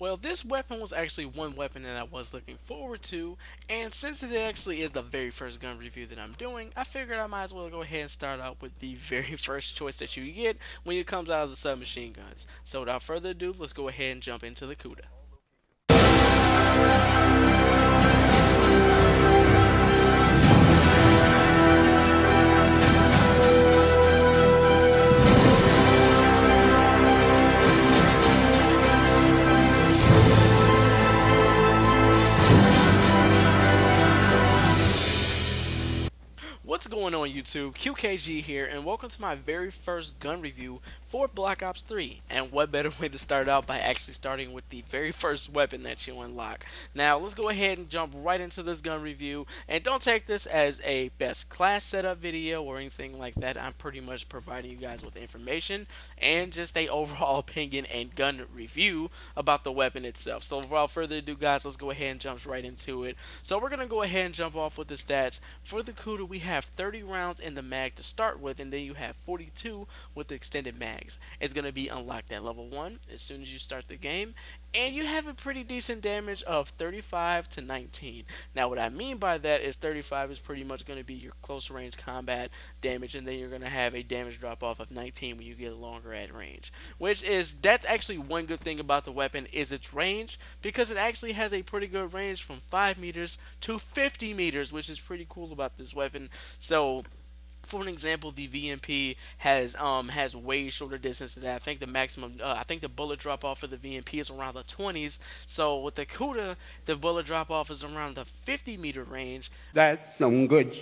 Well, this weapon was actually one weapon that I was looking forward to, and since it actually is the very first gun review that I'm doing, I figured I might as well go ahead and start out with the very first choice that you get when it comes out of the submachine guns. So without further ado, let's go ahead and jump into the Kuda. What's going on YouTube? QKG here and welcome to my very first gun review for Black Ops 3. And what better way to start out by actually starting with the very first weapon that you unlock. Now let's go ahead and jump right into this gun review, and don't take this as a best class setup video or anything like that. I'm pretty much providing you guys with information and just a overall opinion and gun review about the weapon itself. So without further ado guys, let's go ahead and jump right into it. So we're going to go ahead and jump off with the stats. For the Kuda, we have 30 rounds in the mag to start with, and then you have 42 with the extended mags. It's going to be unlocked at level 1 as soon as you start the game, and you have a pretty decent damage of 35 to 19. Now what I mean by that is 35 is pretty much going to be your close range combat damage, and then you're going to have a damage drop off of 19 when you get longer at range, that's actually one good thing about the weapon is its range, because it actually has a pretty good range from 5 meters to 50 meters, which is pretty cool about this weapon. So for an example, the VMP has way shorter distance than that. I think the maximum, I think the bullet drop off for the VMP is around the 20s. So with the Kuda, the bullet drop off is around the 50-meter range, That's some good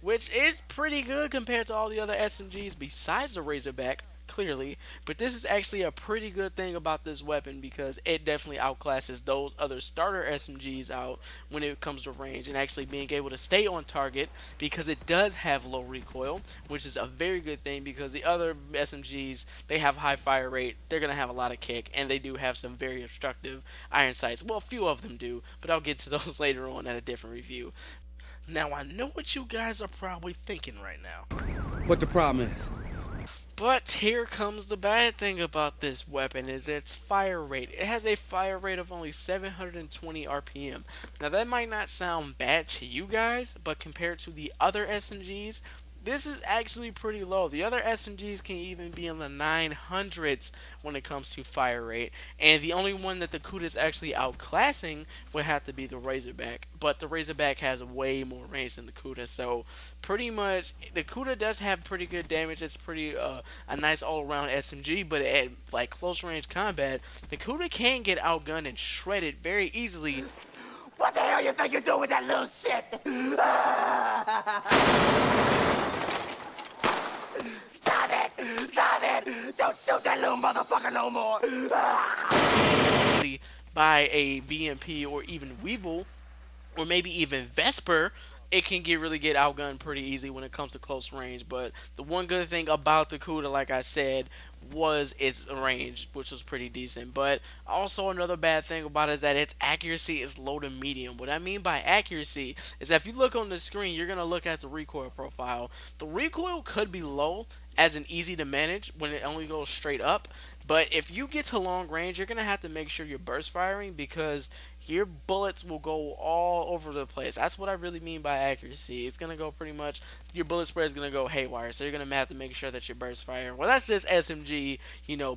which is pretty good compared to all the other SMGs besides the Razorback, clearly. But this is actually a pretty good thing about this weapon because it definitely outclasses those other starter SMGs out when it comes to range and actually being able to stay on target, because it does have low recoil, which is a very good thing because the other SMGs, they have high fire rate, they're going to have a lot of kick, and they do have some very obstructive iron sights. Well, a few of them do, but I'll get to those later on at a different review. Now, I know what you guys are probably thinking right now, What the problem is? but here comes the bad thing about this weapon is its fire rate. It has a fire rate of only 720 RPM. Now that might not sound bad to you guys, but compared to the other SMGs, this is actually pretty low. The other SMGs can even be in the 900s when it comes to fire rate, and the only one that the Kuda is actually outclassing would have to be the Razorback. But the Razorback has way more range than the Kuda, so pretty much the Kuda does have pretty good damage. It's pretty a nice all-around SMG, but at like close range combat, the Kuda can get outgunned and shredded very easily. What the hell you think you're doing with that little shit? Stop it! Stop it! Don't shoot that little motherfucker no more! By a VMP or even Weevil or maybe even Vesper, it can get outgunned pretty easy when it comes to close range. But the one good thing about the Kuda, like I said, was its range, which was pretty decent. But also another bad thing about it is that its accuracy is low to medium. What I mean by accuracy is that if you look on the screen, you're gonna look at the recoil profile. The recoil could be low as an easy to manage when it only goes straight up. But if you get to long range, you're going to have to make sure you're burst firing because your bullets will go all over the place. That's what I really mean by accuracy. It's going to go pretty much, your bullet spread is going to go haywire. So you're going to have to make sure that you're burst firing. Well, that's just SMG,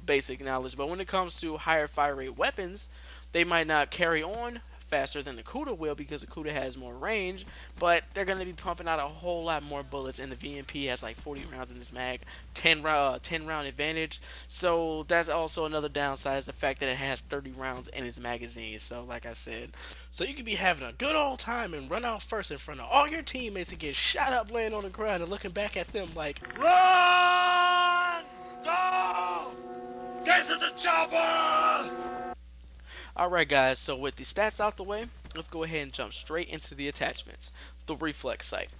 basic knowledge. But when it comes to higher fire rate weapons, they might not carry on faster than the Kuda will because the Kuda has more range, but they're going to be pumping out a whole lot more bullets, and the VMP has like 40 rounds in this mag, 10 round advantage. So that's also another downside, is the fact that it has 30 rounds in its magazine. So like I said, so you could be having a good old time and run out first in front of all your teammates and get shot up laying on the ground and looking back at them like, Run! Go! Get to the chopper! alright guys, so with the stats out the way, let's go ahead and jump straight into the attachments. The reflex sight.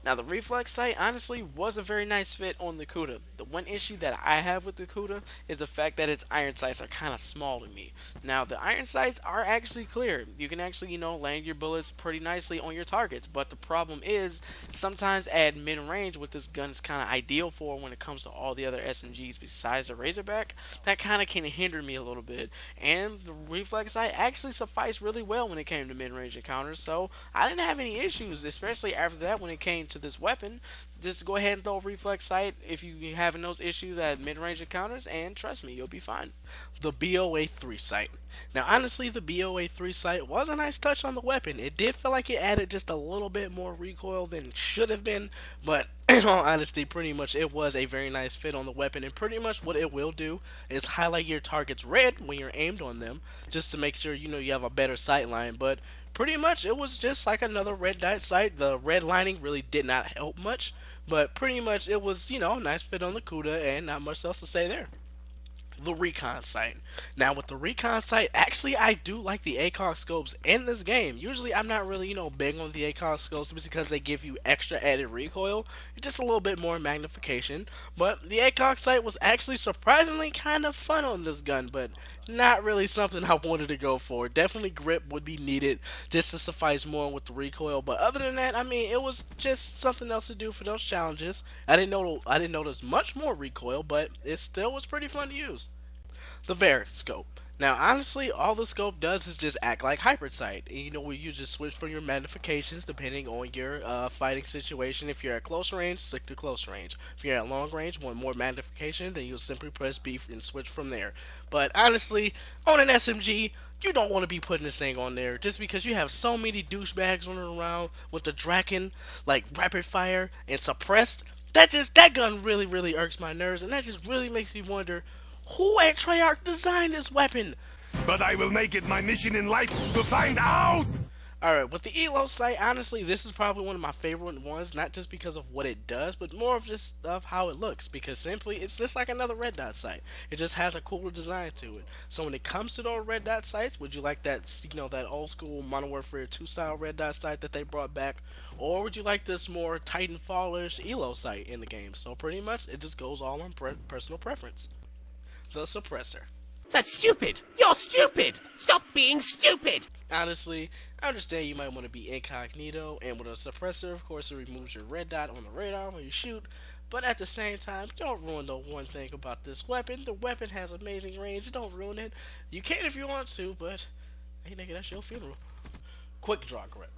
Now, the reflex sight honestly was a very nice fit on the Kuda. The one issue that I have with the Kuda is the fact that its iron sights are kind of small to me. Now, the iron sights are actually clear. You can actually, land your bullets pretty nicely on your targets, but the problem is sometimes at mid range, what this gun is kind of ideal for when it comes to all the other SMGs besides the Razorback, that kind of can hinder me a little bit. And the reflex sight actually sufficed really well when it came to mid range encounters, so I didn't have any issues, especially after that when it came to this weapon. Just go ahead and throw a reflex sight if you having those issues at mid range encounters, and trust me, you'll be fine. The BOA 3 sight. Now, honestly, the BOA 3 sight was a nice touch on the weapon. It did feel like it added just a little bit more recoil than it should have been, but in all honesty, pretty much it was a very nice fit on the weapon. And pretty much what it will do is highlight your targets red when you're aimed on them, just to make sure you have a better sight line. But pretty much it was just like another red dot sight. The red lining really did not help much, but pretty much it was a nice fit on the Kuda, and not much else to say there. The recon sight. Now with the recon sight, actually I do like the ACOG scopes in this game. Usually I'm not really, big on the ACOG scopes just because they give you extra added recoil, just a little bit more magnification. But the ACOG sight was actually surprisingly kind of fun on this gun, but not really something I wanted to go for. Definitely grip would be needed just to suffice more with the recoil. But other than that, I mean, it was just something else to do for those challenges. I didn't notice much more recoil, but it still was pretty fun to use. The Variant scope. Now, honestly, all the scope does is just act like hybrid sight. Where you just switch from your magnifications depending on your fighting situation. If you're at close range, stick to close range. If you're at long range, want more magnification, then you'll simply press B and switch from there. But honestly, on an SMG, you don't want to be putting this thing on there just because you have so many douchebags running around with the Draken, like rapid fire and suppressed. That gun really irks my nerves, and that just really makes me wonder who at Treyarch designed this weapon? But I will make it my mission in life to find out! Alright, with the Elo sight, honestly, this is probably one of my favorite ones, not just because of what it does, but more of just of how it looks, because simply, it's just like another red dot sight. It just has a cooler design to it. So when it comes to those red dot sights, would you like that old school Modern Warfare 2 style red dot sight that they brought back, or would you like this more Titanfall-ish Elo sight in the game? So pretty much, it just goes all on personal preference. The suppressor. That's stupid! You're stupid! Stop being stupid! Honestly, I understand you might want to be incognito, and with a suppressor, of course, it removes your red dot on the radar when you shoot, but at the same time, don't ruin the one thing about this weapon. The weapon has amazing range, don't ruin it. You can if you want to, but hey nigga, that's your funeral. Quick draw grip.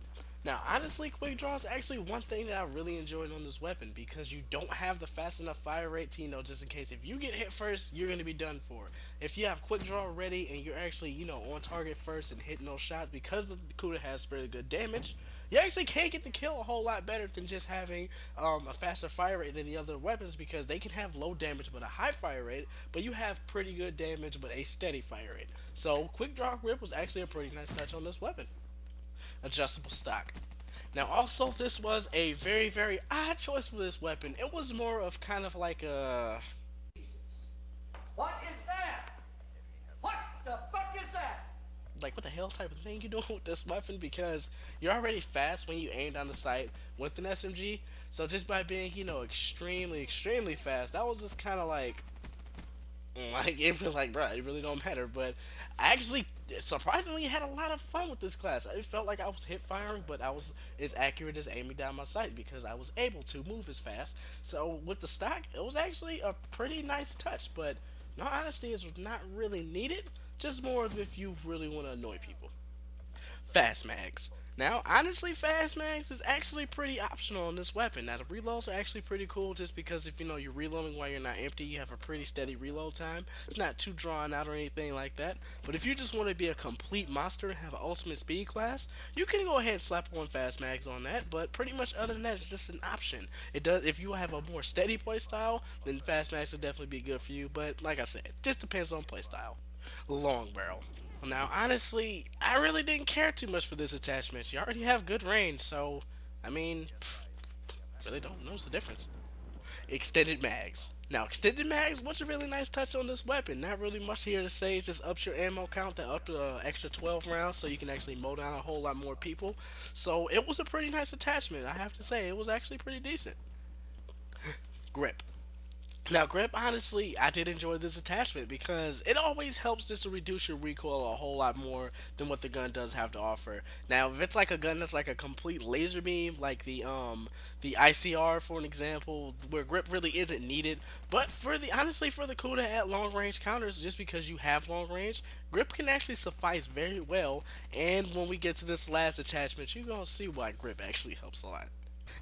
Now, honestly, quick draw is actually one thing that I really enjoyed on this weapon because you don't have the fast enough fire rate to, just in case if you get hit first, you're going to be done for. If you have quick draw ready and you're actually, on target first and hitting those shots, because the Kuda has really good damage, you actually can get the kill a whole lot better than just having a faster fire rate than the other weapons because they can have low damage but a high fire rate, but you have pretty good damage but a steady fire rate. So, quick draw grip was actually a pretty nice touch on this weapon. Adjustable stock. Now, also, this was a very odd choice for this weapon. It was more of kind of like a. What is that? What the fuck is that? Like, what the hell type of thing you doing with this weapon? Because you're already fast when you aim down the sight with an SMG. So, just by being, extremely fast, that was just kind of like it was like, bro, it really don't matter. But I actually surprisingly had a lot of fun with this class. It felt like I was hip firing, but I was as accurate as aiming down my sight because I was able to move as fast. So with the stock, it was actually a pretty nice touch. But no honesty, it's not really needed. Just more of if you really want to annoy people. Fast mags. Now, honestly, fast mags is actually pretty optional on this weapon. Now, the reloads are actually pretty cool just because if you're reloading while you're not empty, you have a pretty steady reload time. It's not too drawn out or anything like that. But if you just want to be a complete monster and have an ultimate speed class, you can go ahead and slap on fast mags on that. But pretty much other than that, it's just an option. It does. If you have a more steady playstyle, then fast mags will definitely be good for you. But like I said, it just depends on playstyle. Long barrel. Now, honestly, I really didn't care too much for this attachment. You already have good range, so, I mean, really don't notice the difference. Extended mags. Now, extended mags, what's a really nice touch on this weapon? Not really much here to say. It just ups your ammo count to up to extra 12 rounds, so you can actually mow down a whole lot more people. So it was a pretty nice attachment. I have to say, it was actually pretty decent. Grip. Now, grip, honestly, I did enjoy this attachment because it always helps just to reduce your recoil a whole lot more than what the gun does have to offer. Now, if it's like a gun that's like a complete laser beam, like the ICR for an example, where grip really isn't needed, but for the honestly for the Kuda at long range counters, just because you have long range, grip can actually suffice very well. And when we get to this last attachment, you're gonna see why grip actually helps a lot.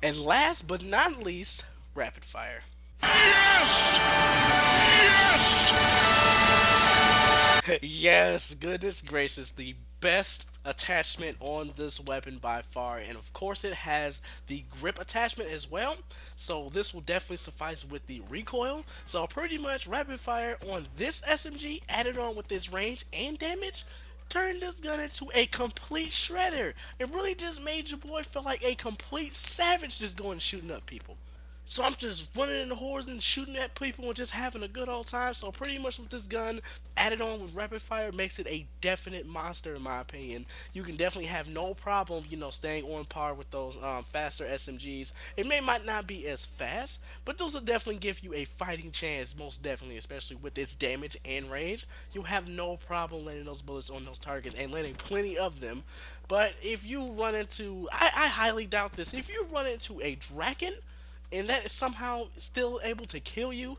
And last but not least, rapid fire. Yes! Yes! Yes, goodness gracious, the best attachment on this weapon by far. And of course, it has the grip attachment as well. So, this will definitely suffice with the recoil. So, pretty much, rapid fire on this SMG added on with its range and damage turned this gun into a complete shredder. It really just made your boy feel like a complete savage just going shooting up people. So I'm just running in the hordes and shooting at people and just having a good old time. So pretty much with this gun added on with rapid fire makes it a definite monster in my opinion. You can definitely have no problem, staying on par with those faster SMGs. It might not be as fast, but those will definitely give you a fighting chance, most definitely, especially with its damage and range. You have no problem landing those bullets on those targets and landing plenty of them. But if you run into, I highly doubt this, if you run into a Draken, and that is somehow still able to kill you,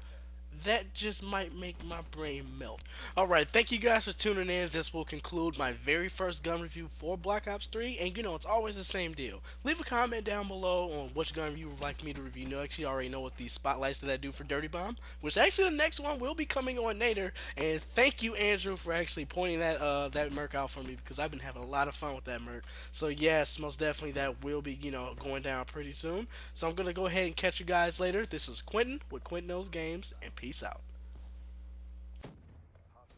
that just might make my brain melt. Alright, thank you guys for tuning in. This will conclude my very first gun review for Black Ops 3. And it's always the same deal. Leave a comment down below on which gun you would like me to review next. You already know what these spotlights that I do for Dirty Bomb, which actually the next one will be coming on later. And thank you, Andrew, for actually pointing that Merc out for me, because I've been having a lot of fun with that Merc. So yes, most definitely that will be, going down pretty soon. So I'm going to go ahead and catch you guys later. This is Quentin with Quentin Knows Games, and peace out.